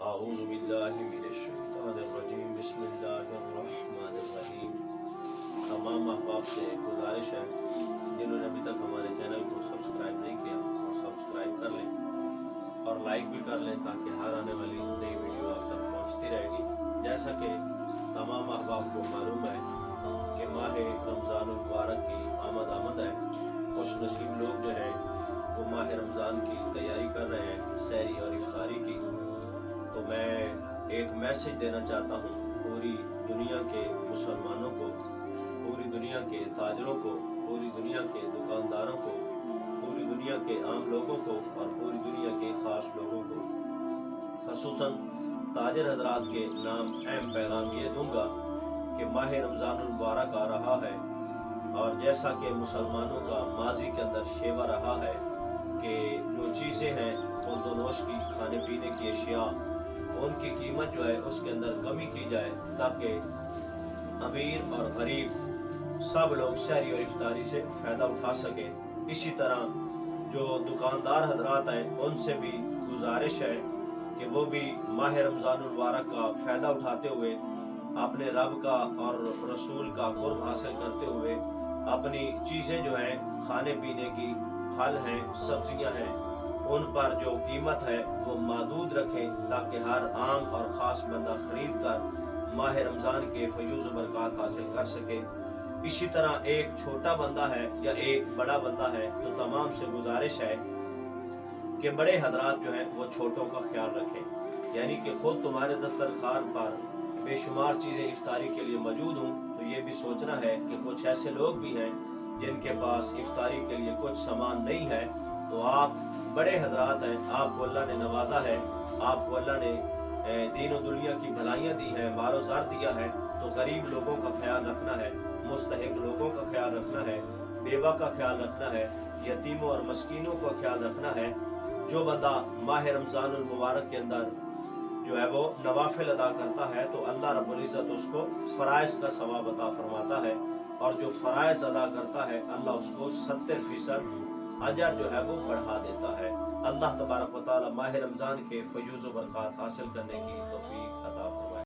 اعوذ باللہ من الشیطان الرجیم بسم اللہ الرحمن الرحیم۔ تمام احباب سے گزارش ہے جنہوں نے ابھی تک ہمارے چینل کو سبسکرائب نہیں کیا وہ سبسکرائب کر لیں اور لائک بھی کر لیں تاکہ ہر آنے والی نئی ویڈیو آپ تک پہنچتی رہے گی۔ جیسا کہ تمام احباب کو معلوم ہے کہ ماہ رمضان المبارک کی آمد ہے، خوش نصیب لوگ جو ہیں وہ ماہ رمضان کی تیاری کر رہے ہیں، سحری اور افطاری کی۔ تو میں ایک میسج دینا چاہتا ہوں پوری دنیا کے مسلمانوں کو، پوری دنیا کے تاجروں کو، پوری دنیا کے دکانداروں کو، پوری دنیا کے عام لوگوں کو اور پوری دنیا کے خاص لوگوں کو، خصوصاً تاجر حضرات کے نام اہم پیغام یہ دوں گا کہ ماہ رمضان المبارک آ رہا ہے، اور جیسا کہ مسلمانوں کا ماضی کے اندر شیوا رہا ہے کہ جو چیزیں ہیں خورد و نوش کی، کھانے پینے کی اشیاء، ان کی قیمت جو ہے اس کے اندر کمی کی جائے تاکہ امیر اور غریب سب لوگ سحری اور افطاری سے فائدہ اٹھا سکیں۔ اسی طرح جو دکاندار حضرات ہیں ان سے بھی گزارش ہے کہ وہ بھی ماہ رمضان المبارک کا فائدہ اٹھاتے ہوئے اپنے رب کا اور رسول کا قرب حاصل کرتے ہوئے اپنی چیزیں جو ہیں کھانے پینے کی، پھل ہیں، سبزیاں ہیں، ان پر جو قیمت ہے وہ محدود رکھیں تاکہ ہر عام اور خاص بندہ خرید کر ماہ رمضان کے فیوز و برکات حاصل کر سکے۔ اسی طرح ایک چھوٹا بندہ ہے یا ایک بڑا بندہ ہے تو تمام سے گزارش ہے کہ بڑے حضرات جو ہیں وہ چھوٹوں کا خیال رکھیں، یعنی کہ خود تمہارے دسترخوان پر بے شمار چیزیں افطاری کے لیے موجود ہوں تو یہ بھی سوچنا ہے کہ کچھ ایسے لوگ بھی ہیں جن کے پاس افطاری کے لیے کچھ سامان نہیں ہے، تو آپ بڑے حضرات ہیں، آپ کو اللہ نے نوازا ہے، آپ کو اللہ نے دین و دنیا کی بھلائیاں دی ہیں، مال و زر دیا ہے، تو غریب لوگوں کا خیال رکھنا ہے، مستحق لوگوں کا خیال رکھنا ہے، بیوہ کا خیال رکھنا ہے، یتیموں اور مسکینوں کا خیال رکھنا ہے۔ جو بندہ ماہ رمضان المبارک کے اندر جو ہے وہ نوافل ادا کرتا ہے تو اللہ رب العزت اس کو فرائض کا ثواب عطا فرماتا ہے، اور جو فرائض ادا کرتا ہے اللہ اس کو 70% اجر جو ہے وہ بڑھا دیتا ہے۔ اللہ تبارک و تعالی ماہ رمضان کے فیوز و برکات حاصل کرنے کی توفیق عطا فرمائے۔